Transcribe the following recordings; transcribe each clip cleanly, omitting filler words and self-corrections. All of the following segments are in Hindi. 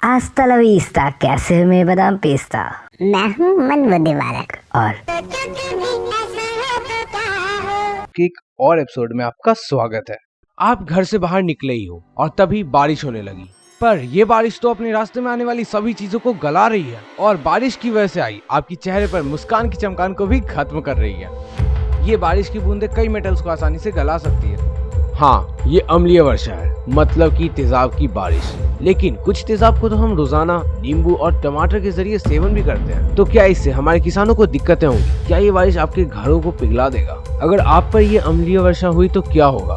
Hasta la vista, कैसे हो मैं बादाम पेस्ता। मैं हूँ मनबुद्धि बालक। और एक और एपिसोड में आपका स्वागत है। आप घर से बाहर निकले ही हो और तभी बारिश होने लगी, पर ये बारिश तो अपने रास्ते में आने वाली सभी चीजों को गला रही है और बारिश की वजह से आई आपकी चेहरे पर मुस्कान की चमकान को भी खत्म कर रही है। ये बारिश की बूंदें कई मेटल्स को आसानी से गला सकती है। हाँ, ये अम्लीय वर्षा है, मतलब कि तेजाब की बारिश। लेकिन कुछ तेजाब को तो हम रोजाना नींबू और टमाटर के जरिए सेवन भी करते हैं। तो क्या इससे हमारे किसानों को दिक्कतें होंगी? क्या ये बारिश आपके घरों को पिघला देगा? अगर आप पर ये अम्लीय वर्षा हुई तो क्या होगा,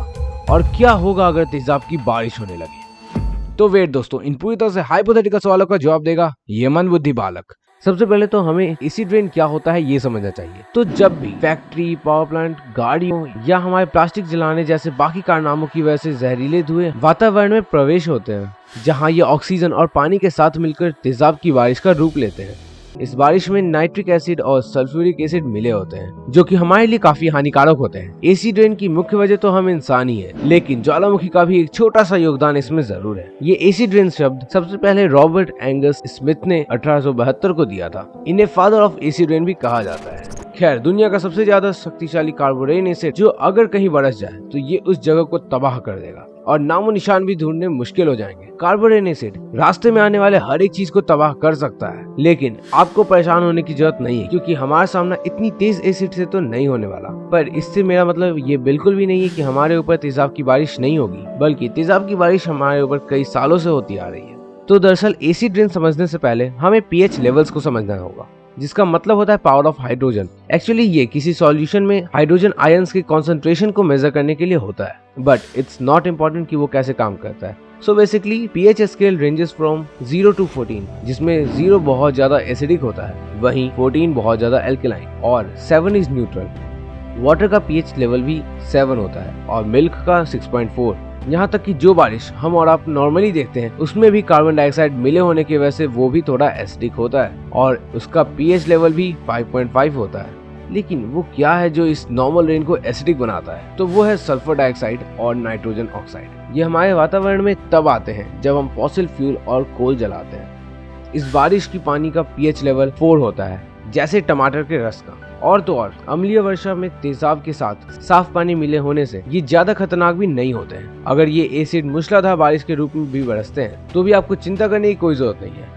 और क्या होगा अगर तेजाब की बारिश होने लगे? तो वेट दोस्तों, इन पूरी तरह से हाइपोथेटिकल सवालों का जवाब देगा ये मंदबुद्धि बालक। सबसे पहले तो हमें एसिड रेन क्या होता है ये समझना चाहिए। तो जब भी फैक्ट्री, पावर प्लांट, गाड़ियों या हमारे प्लास्टिक जलाने जैसे बाकी कारनामों की वजह से जहरीले धुएं वातावरण में प्रवेश होते हैं, जहां ये ऑक्सीजन और पानी के साथ मिलकर तेजाब की बारिश का रूप लेते हैं। इस बारिश में नाइट्रिक एसिड और सल्फ्यूरिक एसिड मिले होते हैं, जो कि हमारे लिए काफी हानिकारक होते हैं। एसिड रेन की मुख्य वजह तो हम इंसान ही है, लेकिन ज्वालामुखी का भी एक छोटा सा योगदान इसमें जरूर है। ये एसिड रेन शब्द सबसे पहले रॉबर्ट एंगस स्मिथ ने 1872 को दिया था। इन्हें फादर ऑफ एसिड रेन भी कहा जाता है। खैर, दुनिया का सबसे ज्यादा शक्तिशाली कार्बोरेन एसिड जो अगर कहीं बरस जाए तो ये उस जगह को तबाह कर देगा और नामो निशान भी ढूंढने मुश्किल हो जाएंगे। कार्बोरेन एसिड रास्ते में आने वाले हर एक चीज को तबाह कर सकता है, लेकिन आपको परेशान होने की जरूरत नहीं है, क्योंकि हमारा सामना इतनी तेज एसिड से तो नहीं होने वाला। पर इससे मेरा मतलब ये बिल्कुल भी नहीं है कि हमारे ऊपर तेजाब की बारिश नहीं होगी, बल्कि तेजाब की बारिश हमारे ऊपर कई सालों से होती आ रही है। तो दरअसल एसिड रेन समझने से पहले हमें पीएच लेवल्स को समझना होगा, जिसका मतलब होता है पावर ऑफ हाइड्रोजन। एक्चुअली ये किसी सॉल्यूशन में हाइड्रोजन आयंस के कॉन्सेंट्रेशन को मेजर करने के लिए होता है, बट इट्स नॉट इम्पोर्टेंट कि वो कैसे काम करता है। So basically pH scale ranges from 0 to 14, जिसमें 0 बहुत ज्यादा एसिडिक होता है, वहीं 14 बहुत ज्यादा एल्कलाइन और 7 इज न्यूट्रल। वाटर का पीएच लेवल भी 7 होता है और मिल्क का 6.4। यहाँ तक कि जो बारिश हम और आप नॉर्मली देखते हैं उसमें भी कार्बन डाइऑक्साइड मिले होने की वजह से वो भी थोड़ा एसिडिक होता है और उसका पीएच लेवल भी 5.5 होता है। लेकिन वो क्या है जो इस नॉर्मल रेन को एसिडिक बनाता है? तो वो है सल्फर डाइऑक्साइड और नाइट्रोजन ऑक्साइड। ये हमारे वातावरण में तब आते हैं जब हम फॉसिल फ्यूल और कोल जलाते हैं। इस बारिश की पानी का पीएच लेवल 4 होता है, जैसे टमाटर के रस का। और तो और अम्लीय वर्षा में तेजाब के साथ साफ पानी मिले होने से ये ज्यादा खतरनाक भी नहीं होते हैं। अगर ये एसिड मूसलाधार बारिश के रूप में भी बरसते हैं तो भी आपको चिंता करने की कोई जरूरत नहीं है,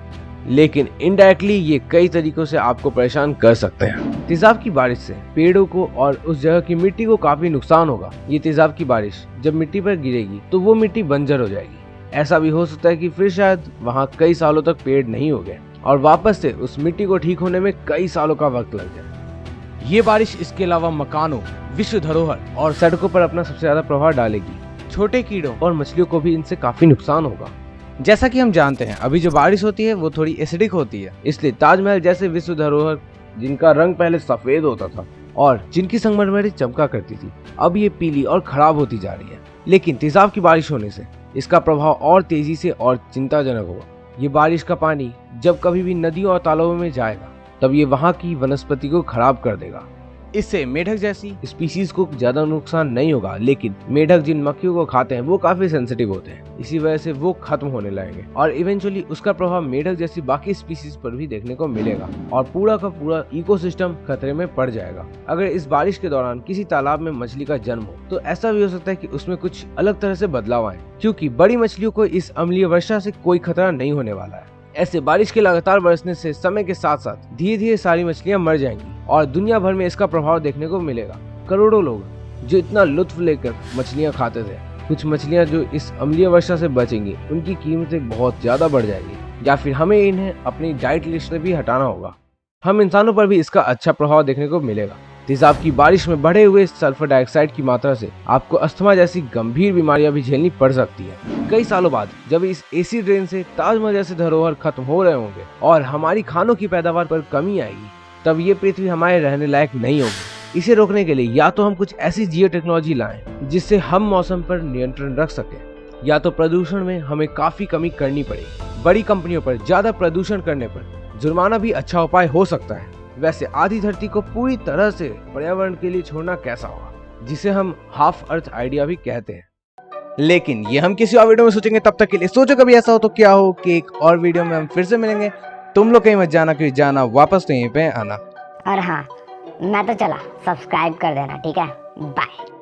लेकिन इनडायरेक्टली ये कई तरीकों से आपको परेशान कर सकते हैं। तेजाब की बारिश से पेड़ों को और उस जगह की मिट्टी को काफी नुकसान होगा। ये तेजाब की बारिश जब मिट्टी पर गिरेगी तो वो मिट्टी बंजर हो जाएगी। ऐसा भी हो सकता है कि फिर शायद वहाँ कई सालों तक पेड़ नहीं होंगे और वापस से उस मिट्टी को ठीक होने में कई सालों का वक्त लग जाए। ये बारिश इसके अलावा मकानों, विश्व धरोहर और सड़कों पर अपना सबसे ज्यादा प्रभाव डालेगी। छोटे कीड़ों और मछलियों को भी इनसे काफी नुकसान होगा। जैसा कि हम जानते हैं, अभी जो बारिश होती है वो थोड़ी एसिडिक होती है, इसलिए ताजमहल जैसे विश्व धरोहर जिनका रंग पहले सफेद होता था और जिनकी संगमरमरी चमका करती थी, अब ये पीली और खराब होती जा रही है। लेकिन तेजाब की बारिश होने से इसका प्रभाव और तेजी से और चिंताजनक होगा। ये बारिश का पानी जब कभी भी नदियों और तालाबों में जाएगा तब ये वहाँ की वनस्पति को खराब कर देगा। इससे मेढक जैसी स्पीशीज को ज्यादा नुकसान नहीं होगा, लेकिन मेढक जिन मक्खियों को खाते हैं वो काफी सेंसिटिव होते हैं, इसी वजह से वो खत्म होने लगेंगे और इवेंचुअली उसका प्रभाव मेढक जैसी बाकी स्पीशीज पर भी देखने को मिलेगा और पूरा का पूरा इकोसिस्टम खतरे में पड़ जाएगा। अगर इस बारिश के दौरान किसी तालाब में मछली का जन्म हो तो ऐसा भी हो सकता है कि उसमें कुछ अलग तरह से बदलाव आए, क्योंकि बड़ी मछलियों को इस अम्लीय वर्षा से कोई खतरा नहीं होने वाला है। ऐसे बारिश के लगातार बरसने से समय के साथ साथ धीरे धीरे सारी मछलियां मर जाएंगी और दुनिया भर में इसका प्रभाव देखने को मिलेगा। करोड़ों लोग जो इतना लुत्फ लेकर मछलियां खाते थे, कुछ मछलियां जो इस अम्लीय वर्षा से बचेंगी उनकी कीमतें बहुत ज्यादा बढ़ जाएगी, या फिर हमें इन्हें अपनी डाइट लिस्ट से भी हटाना होगा। हम इंसानों पर भी इसका अच्छा प्रभाव देखने को मिलेगा। तेजाब की बारिश में बढ़े हुए सल्फर डाइऑक्साइड की मात्रा से आपको अस्थमा जैसी गंभीर बीमारियां भी झेलनी पड़ सकती है। कई सालों बाद जब इस एसिड रेन से ताजमहल जैसे धरोहर खत्म हो रहे होंगे और हमारी खानों की पैदावार पर कमी आएगी, तब ये पृथ्वी हमारे रहने लायक नहीं होगी। इसे रोकने के लिए या तो हम कुछ ऐसी जियो टेक्नोलॉजी लाएं जिससे हम मौसम पर नियंत्रण रख सकें, या तो प्रदूषण में हमें काफी कमी करनी पड़ेगी। बड़ी कंपनियों पर ज्यादा प्रदूषण करने पर जुर्माना भी अच्छा उपाय हो सकता है। वैसे आधी धरती को पूरी तरह से पर्यावरण के लिए छोड़ना कैसा होगा, जिसे हम हाफ अर्थ आइडिया भी कहते हैं। लेकिन ये हम किसी और वीडियो में सोचेंगे। तब तक के लिए सोचो कभी ऐसा हो तो क्या हो कि एक और वीडियो में हम फिर से मिलेंगे। तुम लोग कहीं मत जाना, क्योंकि जाना वापस तो यहीं पे आना। और हाँ, मैं तो चला, सब्सक्राइब कर देना, ठीक है? बाय।